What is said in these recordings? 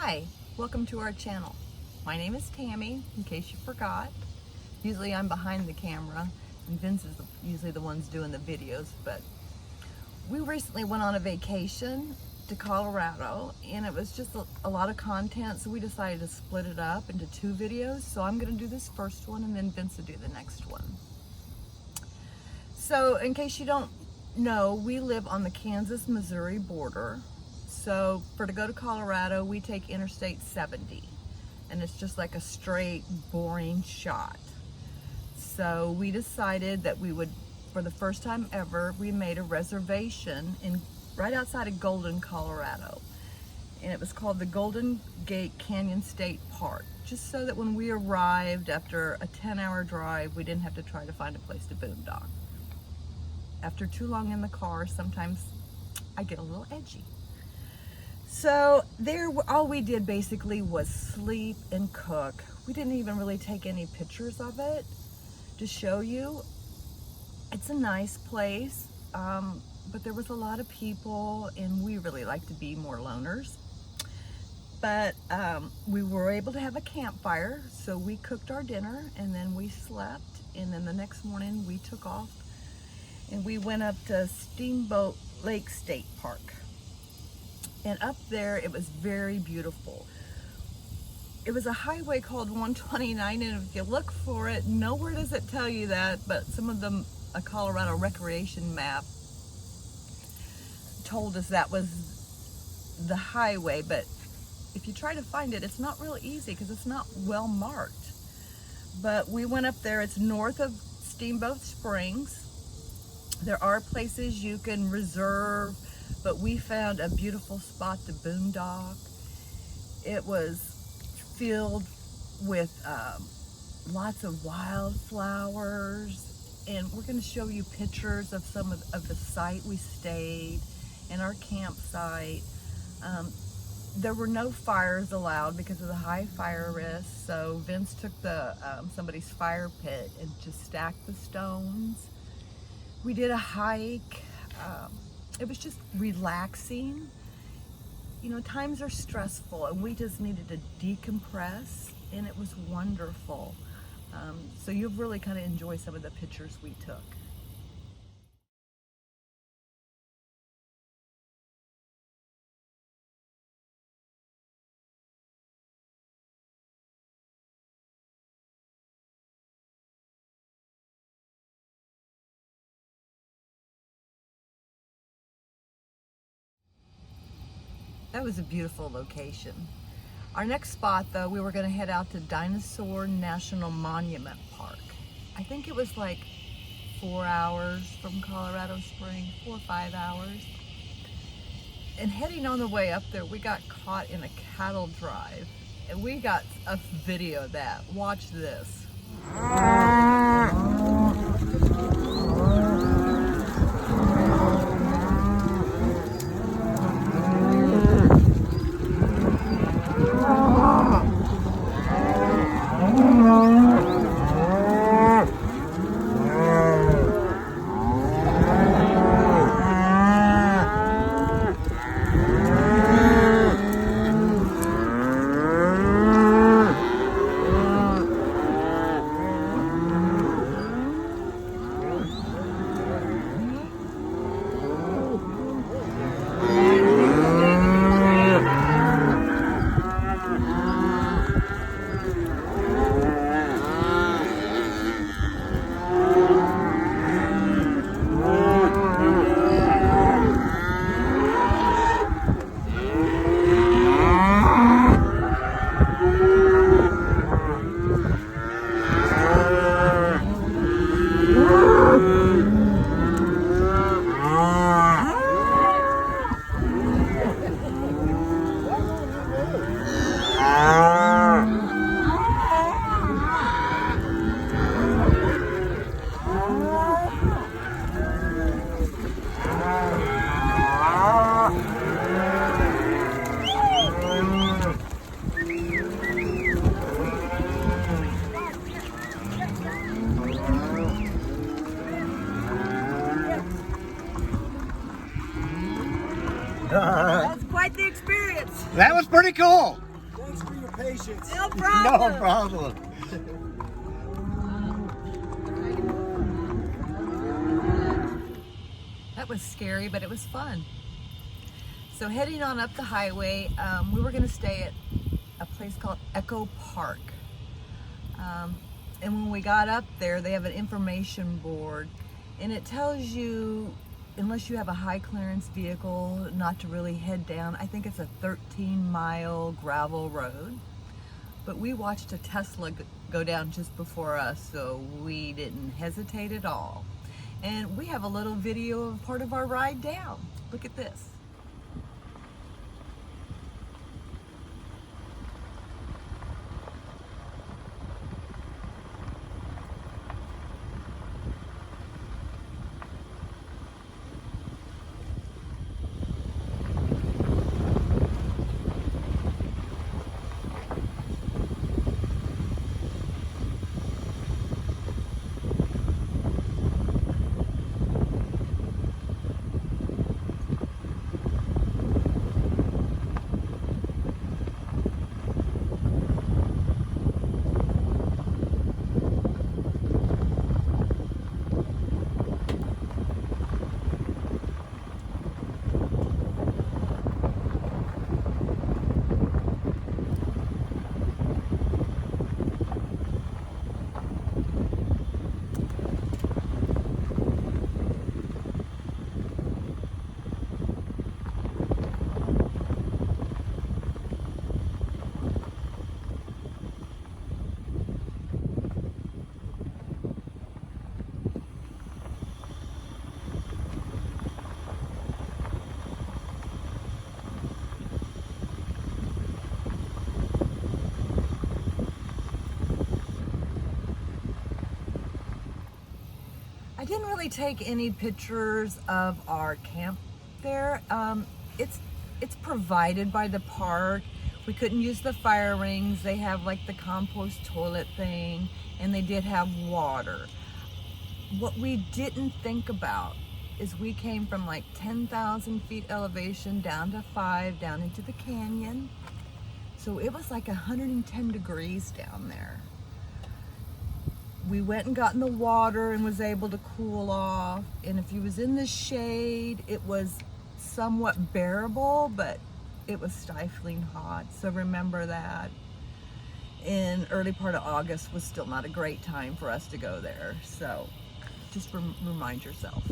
Hi, welcome to our channel. My name is Tammy, in case you forgot. Usually I'm behind the camera and Vince is usually the ones doing the videos, but we recently went on a vacation to Colorado and it was just a lot of content, so we decided to split it up into two videos. So I'm going to do this first one and then Vince will do the next one. So in case you don't know, we live on the Kansas-Missouri border. So to go to Colorado, we take Interstate 70 and it's just like a straight, boring shot. So we decided that we would, for the first time ever, we made a reservation right outside of Golden, Colorado. And it was called the Golden Gate Canyon State Park, just so that when we arrived after a 10-hour drive, we didn't have to try to find a place to boondock. After too long in the car, sometimes I get a little edgy. So there, all we did basically was sleep and cook. We didn't even really take any pictures of it to show you. It's a nice place, but there was a lot of people and we really like to be more loners. But we were able to have a campfire, so we cooked our dinner and then we slept, and then the next morning we took off and we went up to SteamBoat Lake State Park. And up there, it was very beautiful. It was a highway called 129, and if you look for it, nowhere does it tell you that, but some of the Colorado recreation map told us that was the highway, but if you try to find it, it's not really easy because it's not well marked. But we went up there. It's north of Steamboat Springs. There are places you can reserve, but we found a beautiful spot to boondock. It was filled with lots of wildflowers, and we're going to show you pictures of some of the site we stayed and our campsite. There were no fires allowed because of the high fire risk, so Vince took the somebody's fire pit and just stacked the stones. We did a hike. It was just relaxing. You know, times are stressful and we just needed to decompress, and it was wonderful. So you'll really kind of enjoy some of the pictures we took. That was a beautiful location. Our next spot, though, we were going to head out to Dinosaur National Monument Park. I think it was like 4 hours from Colorado Springs, 4 or 5 hours. And heading on the way up there, we got caught in a cattle drive. And we got a video of that. Watch this. That's quite the experience. That was pretty cool. Thanks for your patience. No problem. No problem. That was scary, but it was fun. So heading on up the highway, we were going to stay at a place called Echo Park. And when we got up there, they have an information board, and it tells you, unless you have a high clearance vehicle, not to really head down. I think it's a 13-mile gravel road. But we watched a Tesla go down just before us, so we didn't hesitate at all. And we have a little video of part of our ride down. Look at this. I didn't really take any pictures of our camp there. It's provided by the park. We couldn't use the fire rings. They have like the compost toilet thing, and they did have water. What we didn't think about is we came from like 10,000 feet elevation down to 5, down into the canyon. So it was like 110 degrees down there. We went and got in the water and was able to cool off. And if you was in the shade, it was somewhat bearable, but it was stifling hot. So remember that. In early part of August was still not a great time for us to go there. So just remind yourself.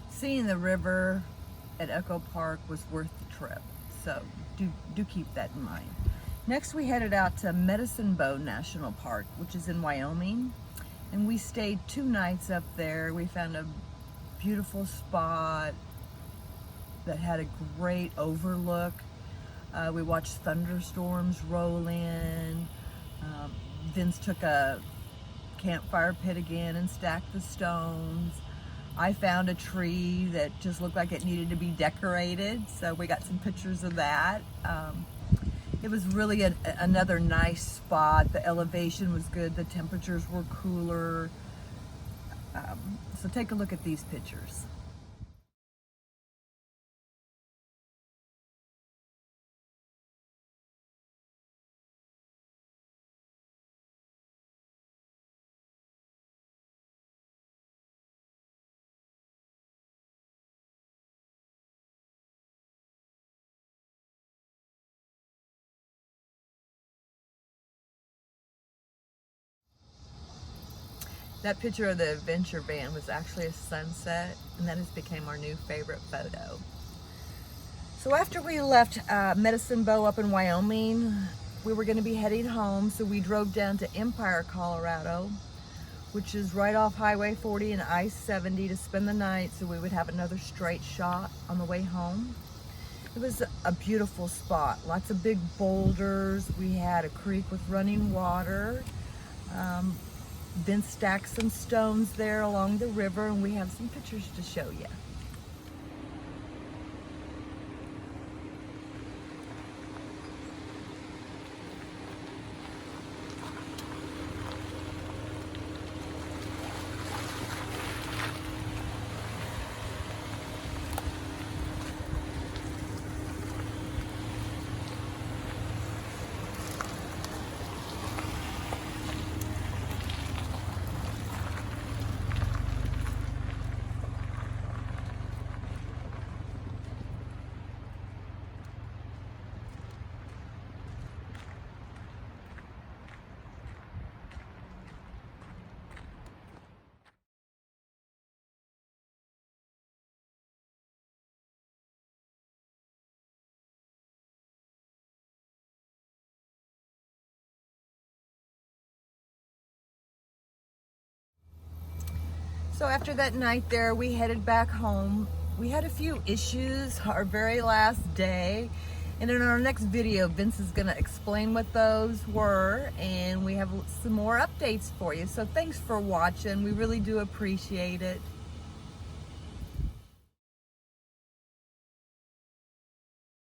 Seeing the river at Echo Park was worth the trip, so do keep that in mind. Next, we headed out to Medicine Bow National Park, which is in Wyoming, and we stayed 2 nights up there. We found a beautiful spot that had a great overlook. We watched thunderstorms roll in. Vince took a campfire pit again and stacked the stones. I found a tree that just looked like it needed to be decorated, so we got some pictures of that. It was really another nice spot. The elevation was good, the temperatures were cooler. So take a look at these pictures. That picture of the adventure van was actually a sunset, and that has become our new favorite photo. So after we left Medicine Bow up in Wyoming, we were going to be heading home, so we drove down to Empire, Colorado, which is right off Highway 40 and I-70, to spend the night so we would have another straight shot on the way home. It was a beautiful spot, lots of big boulders. We had a creek with running water. Vince stacked some stones there along the river, and we have some pictures to show you. So after that night there, we headed back home. We had a few issues our very last day, and in our next video, Vince is gonna explain what those were, and we have some more updates for you. So thanks for watching. We really do appreciate it.